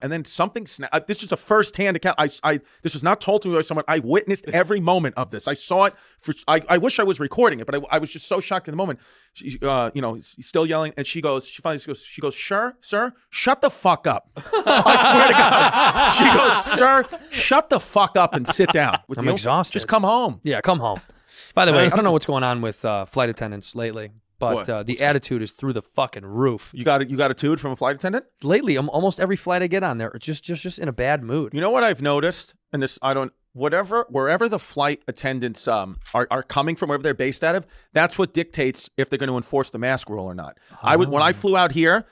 and then something snapped. This is a first-hand account. This was not told to me by someone. I witnessed every moment of this. I saw it. I wish I was recording it, but I was just so shocked in the moment. She, he's still yelling, and she finally goes, sure, sir, shut the fuck up. I swear to God. She goes, sir, shut the fuck up and sit down. I'm exhausted. Just come home. Yeah, come home. By the way, I don't know what's going on with flight attendants lately, but the attitude is through the fucking roof. You got a tood from a flight attendant? Lately, almost every flight I get on, they're just in a bad mood. You know what I've noticed? And this, wherever the flight attendants are coming from, wherever they're based out of, that's what dictates if they're going to enforce the mask rule or not. When I flew out here,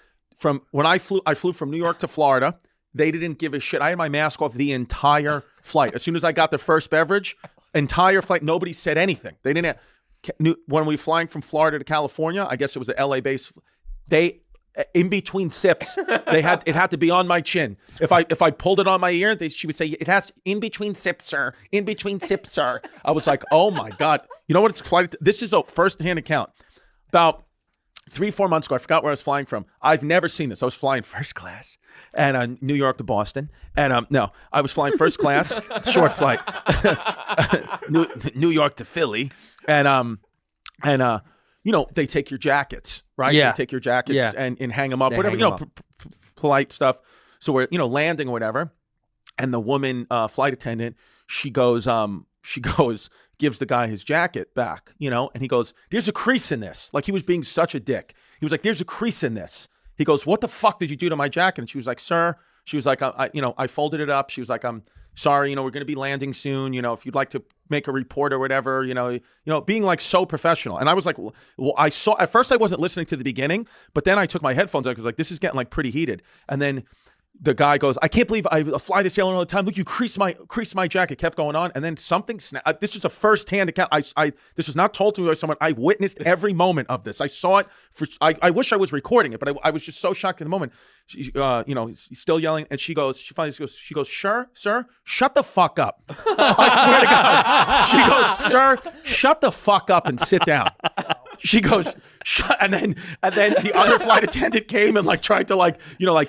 I flew from New York to Florida. They didn't give a shit. I had my mask off the entire flight. As soon as I got the first beverage, entire flight, nobody said anything. They didn't. When we were flying from Florida to California, I guess it was the LA base. They, in between sips, it had to be on my chin. If I pulled it on my ear, she would say, "It has in between sips, sir. In between sips, sir." I was like, "Oh my God!" You know what? It's flight. This is a first-hand account. About 3-4 months ago, I forgot where I was flying from. I've never seen this. I was flying first class, and New York to Boston, and no, I was flying first class, short flight, New York to Philly, and they take your jackets, right? Yeah. They take your jackets and hang them up, whatever, polite stuff. So we're landing or whatever, and the woman flight attendant, she goes, gives the guy his jacket back, and he goes, "There's a crease in this." Like he was being such a dick. He was like, "There's a crease in this." He goes, "What the fuck did you do to my jacket?" And she was like, "Sir," she was like, I folded it up. She was like, "I'm sorry, we're going to be landing soon. If you'd like to make a report or whatever, being like so professional." And I was like, well, at first I wasn't listening to the beginning, but then I took my headphones out because like, this is getting like pretty heated. And then the guy goes, "I can't believe I fly this airline all the time. Look, you crease my jacket." Kept going on, and then something snapped. This is a first-hand account. This was not told to me by someone. I witnessed every moment of this. I saw it. I wish I was recording it, but I was just so shocked in the moment. She, he's still yelling, and she finally goes, "Sure, sir, shut the fuck up." I swear to God. She goes, "Sir, shut the fuck up and sit down." She goes, and then the other flight attendant came and like tried to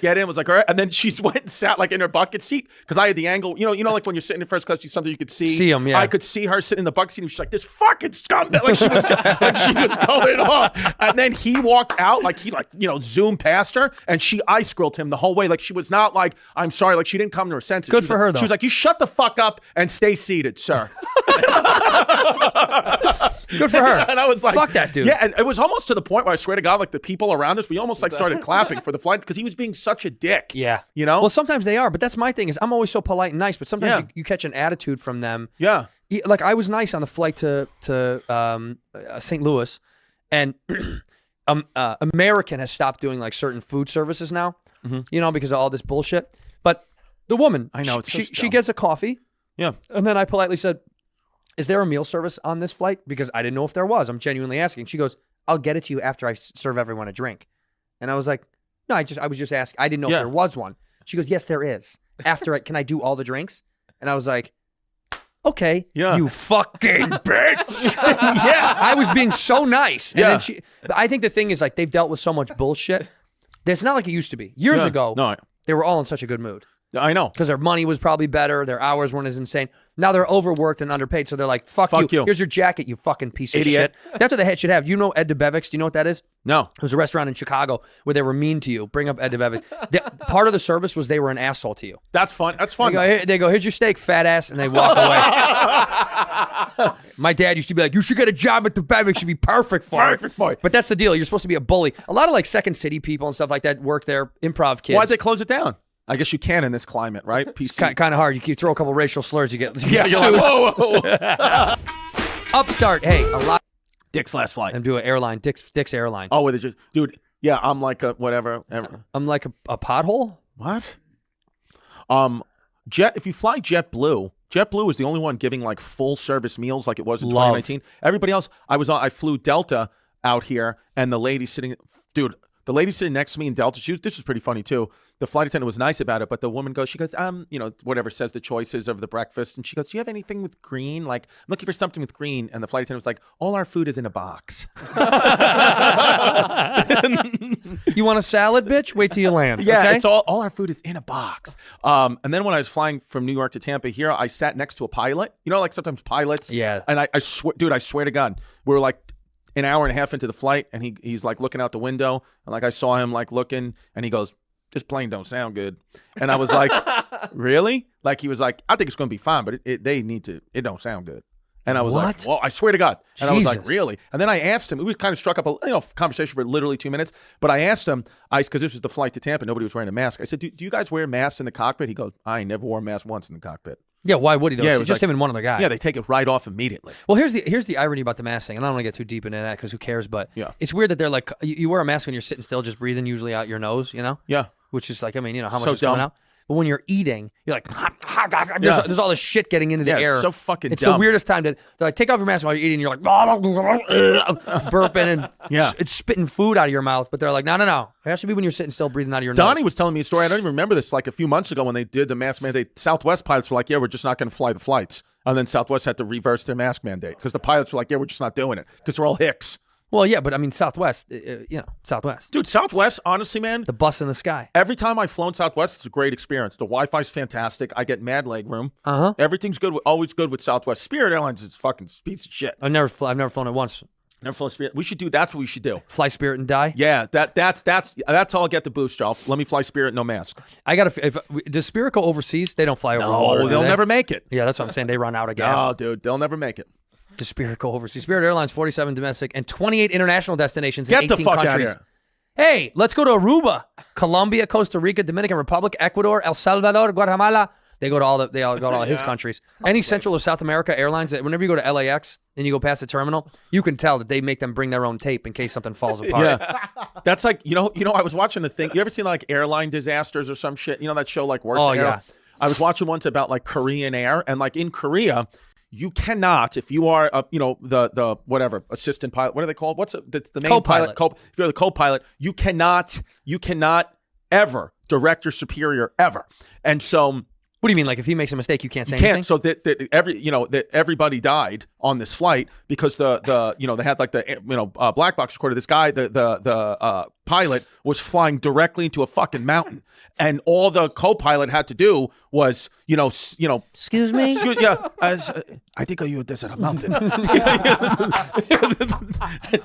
get in, was like, all right. And then she went and sat like in her bucket seat because I had the angle, like when you're sitting in first class, something you could see them. Yeah. I could see her sitting in the bucket seat, and she's like, "This fucking scumbag," like she was going off. And then he walked out, like he zoomed past her, and she ice grilled him the whole way. Like she was not like, "I'm sorry," like she didn't come to her senses. Good for her though. She was like, "You shut the fuck up and stay seated, sir." Good for her. And I was like, fuck that dude. Yeah, and it was almost to the point where I swear to God, like the people around us, we almost like started clapping for the flight because he was being such a dick. Yeah. Well, sometimes they are, but that's my thing is I'm always so polite and nice, but sometimes you catch an attitude from them. Yeah. Like I was nice on the flight to St. Louis, and American has stopped doing like certain food services now, because of all this bullshit. But the woman, I know, she gets a coffee. Yeah. And then I politely said, "Is there a meal service on this flight?" Because I didn't know if there was. I'm genuinely asking. She goes, "I'll get it to you after I serve everyone a drink." And I was like, "No, I was just asking. I didn't know if there was one." She goes, "Yes, there is. Can I do all the drinks?" And I was like, "Okay, you fucking bitch." Yeah, I was being so nice. And then I think the thing is like they've dealt with so much bullshit. It's not like it used to be. Years ago, they were all in such a good mood. I know. Because their money was probably better. Their hours weren't as insane. Now they're overworked and underpaid. So they're like, fuck you. Here's your jacket, you fucking piece of shit. That's what the head should have. You know Ed DeBevick's? Do you know what that is? No. It was a restaurant in Chicago where they were mean to you. Bring up Ed DeBevick's. Part of the service was they were an asshole to you. That's fun. That's fun. They go, "Here's your steak, fat ass," and they walk away. My dad used to be like, "You should get a job at DeBevick's. Should be perfect for it." But that's the deal. You're supposed to be a bully. A lot of like Second City people and stuff like that work there, improv kids. Why'd they close it down? I guess you can in this climate, right? It's kind of hard. You throw a couple racial slurs, you get sued. Like, whoa. Upstart, hey, a lot. Dick's last flight. I'm doing airline, Dick's airline. Oh, dude, yeah, I'm like a whatever. I'm like a pothole? What? If you fly JetBlue is the only one giving like full service meals like it was in 2019. Everybody else, I flew Delta out here, and the lady sitting, dude, The lady sitting next to me in Delta, this was pretty funny too. The flight attendant was nice about it, but the woman goes, whatever, says the choices of the breakfast. And she goes, do you have anything with green? Like, I'm looking for something with green. And the flight attendant was like, all our food is in a box. You want a salad, bitch? Wait till you land. Yeah, okay? It's all our food is in a box. And then when I was flying from New York to Tampa here, I sat next to a pilot. You know, like sometimes pilots. Yeah. And I swear to God, we were like an hour and a half into the flight, and he's like looking out the window, and like I saw him like looking, and he goes, this plane don't sound good. And I was like, really? Like he was like, I think it's going to be fine, but it don't sound good. And I was like, well, I swear to God. And I was like, really? And then I asked him, we kind of struck up a conversation for literally 2 minutes, but I asked him, because this was the flight to Tampa, nobody was wearing a mask. I said, do you guys wear masks in the cockpit? He goes, I ain't never wore a mask once in the cockpit. Yeah, why would he though? Yeah, It's just him and one other guy. Yeah, they take it right off immediately. Well, here's the irony about the mask thing, and I don't want to get too deep into that because who cares, but it's weird that they're like, you wear a mask when you're sitting still, just breathing usually out your nose, you know? Yeah. Which is like, I mean, you know, how much So is coming dumb. out? But when you're eating, you're like, there's all this shit getting into the air. It's so fucking It's dumb. the weirdest time to they're like, take off your mask while you're eating. You're like, burping and it's spitting food out of your mouth. But they're like, no. It has to be when you're sitting still, breathing out of your nose. Donnie was telling me a story. I don't even remember this. Like a few months ago when they did the mask mandate, Southwest pilots were like, yeah, we're just not going to fly the flights. And then Southwest had to reverse their mask mandate because the pilots were like, yeah, we're just not doing it because we're all hicks. Well, yeah, but I mean, Southwest, Southwest. Dude, Southwest, honestly, man. The bus in the sky. Every time I've flown Southwest, it's a great experience. The Wi-Fi's fantastic. I get mad leg room. Everything's good. Always good with Southwest. Spirit Airlines is fucking piece of shit. I've never flown it once. Never flown Spirit. We should do. That's what we should do. Fly Spirit and die. Yeah, that's all I get the boost off. Let me fly Spirit, no mask. Does Spirit go overseas? They don't fly over water. No, they'll never make it. Yeah, that's what I'm saying. They run out of gas. No, dude, they'll never make it. Does Spirit go overseas? Spirit Airlines, 47 domestic and 28 international destinations in 18 countries. Get the fuck countries. out of here. Hey, let's go to Aruba, Colombia, Costa Rica, Dominican Republic, Ecuador, El Salvador, Guatemala. They go to all his countries. Any Central or South America airlines, whenever you go to LAX and you go past the terminal, you can tell that they make them bring their own tape in case something falls apart. Yeah. That's like, I was watching the thing. You ever seen like airline disasters or some shit? You know that show like Worst Air? Yeah. I was watching once about like Korean Air, and like in Korea, you cannot, if you are, the whatever assistant pilot, what are they called? What's the main co-pilot? If you're the co-pilot, you cannot ever direct your superior ever. And so, what do you mean? Like if he makes a mistake, you can't say anything? So that everybody died on this flight because they had like the black box recorder. This guy, the pilot, was flying directly into a fucking mountain, and all the co-pilot had to do was excuse me. I think you this at a mountain.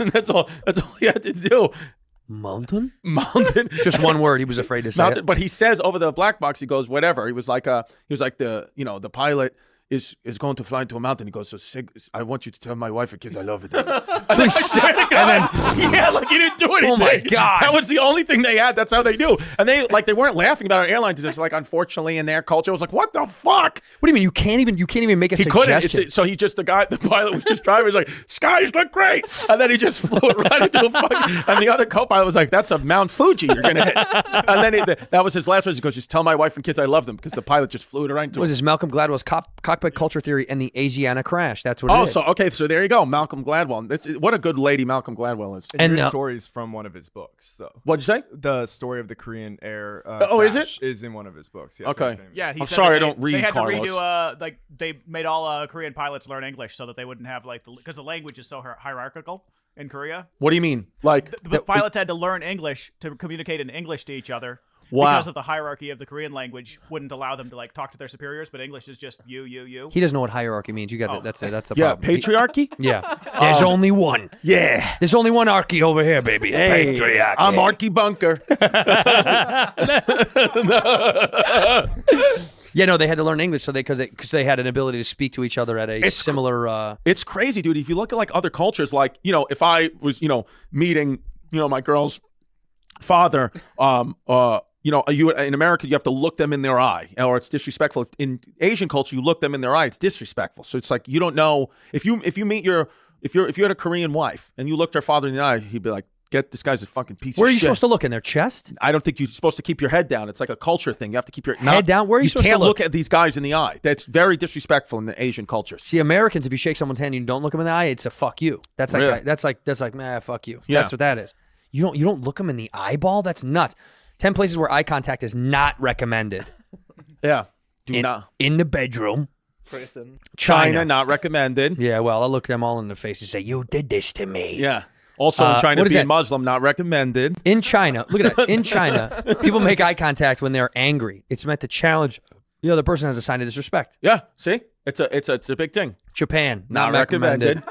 That's all he had to do. Mountain. Just one word. He was afraid to say it. But he says over the black box, he goes, whatever. He was like the pilot is going to fly into a mountain. He goes, so I want you to tell my wife and kids I love it. So he said it, like he didn't do anything. Oh my God. That was the only thing they had. That's how they do. And they weren't laughing about our airlines. It's just like, unfortunately, in their culture, I was like, what the fuck? What do you mean? You can't even make a suggestion. So the pilot was just driving. He was like, skies look great. And then he just flew it right into a fucking, and the other co-pilot was like, that's a Mount Fuji you're going to hit. And then that was his last words. He goes, just tell my wife and kids I love them, because the pilot just flew it right into What is this? Malcolm Gladwell's cockpit culture theory and the Asiana crash. That's what it is. So there you go. Malcolm Gladwell. What a good lady Malcolm Gladwell is. And your story's from one of his books, though. What'd you say? The story of the Korean Air is it? Is in one of his books. Yeah, okay. Yeah, I'm sorry I don't read, They had Carlos. to redo, they made all Korean pilots learn English so that they wouldn't have, because the language is so hierarchical in Korea. What do you mean? Like the pilots had to learn English to communicate in English to each other. Wow. Because of the hierarchy of the Korean language, wouldn't allow them to talk to their superiors, but English is just you. He doesn't know what hierarchy means. You got that. That's the problem. Patriarchy? Yeah. There's only one. Yeah. There's only one archy over here, baby. Hey, Patriarchy. I'm Arky Bunker. Yeah, no, they had to learn English because they had an ability to speak to each other at a similar. It's crazy, dude. If you look at other cultures, if I was meeting my girl's father, in America, you have to look them in their eye, or it's disrespectful. In Asian culture, you look them in their eye, it's disrespectful. So it's like, you don't know if you meet if you had a Korean wife and you looked her father in the eye, he'd be like, this guy's a fucking piece of shit. Where are you supposed to look? In their chest? I don't think you're supposed to keep your head down. It's like a culture thing. You have to keep your head down. Where are you supposed to look? You can't look at these guys in the eye. That's very disrespectful in the Asian culture. See, Americans, if you shake someone's hand and you don't look them in the eye, it's a fuck you. That's like really? that's like fuck you. Yeah. That's what that is. You don't look them in the eyeball? That's nuts. 10 places where eye contact is not recommended. Yeah. Do not. In the bedroom. Prison. China, not recommended. Yeah, well, I'll look them all in the face and say, you did this to me. Yeah. Also in China, what is being that? Muslim, not recommended. In China, look at that. In China, people make eye contact when they're angry. It's meant to challenge the other person as a sign of disrespect. Yeah. See? It's a big thing. Japan, Not recommended.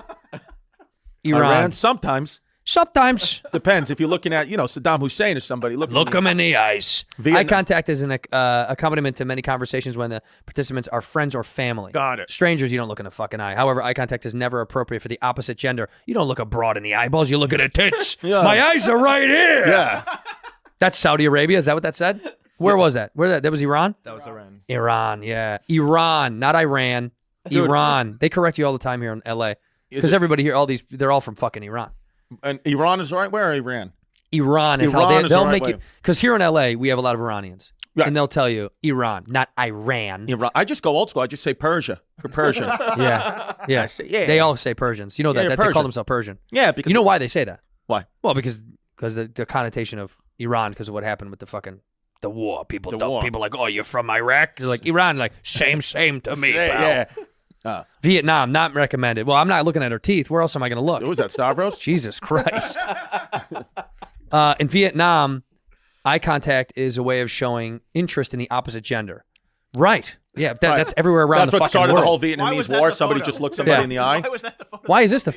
Iran, sometimes. sometimes. Depends. If you're looking at, Saddam Hussein or somebody, look them in the eyes. Vietnam. Eye contact is an accompaniment to many conversations when the participants are friends or family. Got it. Strangers, you don't look in the fucking eye. However, eye contact is never appropriate for the opposite gender. You don't look abroad in the eyeballs. You look at the tits. Yeah. My eyes are right here. Yeah. That's Saudi Arabia. Is that what that said? Where was that? That was Iran? That was Iran. Iran, yeah. Iran, not Iran. Dude. Iran. They correct you all the time here in LA. Because everybody here, they're all from fucking Iran. And Iran is the right way or Iran? Iran is Iran how is they'll the right make way. you. Because here in LA, we have a lot of Iranians. Right. And they'll tell you Iran, not Iran. Iran. I just go old school. I just say Persia for Persian. Yeah. Yeah. yeah. They all say Persians. You know Yeah, that, you're they call Persian. themselves Persian. Yeah, because You know why they say that? Why? Well, because the connotation of Iran, because of what happened with the war. People war. people like, oh, you're from Iraq? They're like, Iran, like, same to me, pal. Yeah. Vietnam, not recommended. Well, I'm not looking at her teeth. Where else am I going to look? Who was that, Stavros? Jesus Christ. In Vietnam, eye contact is a way of showing interest in the opposite gender. Right. Yeah, Right. that's everywhere around That's the what fucking started world. the whole Why was Vietnamese that war. the Somebody photo? just looked somebody Yeah. in the eye. Why was that the photo? Why is this the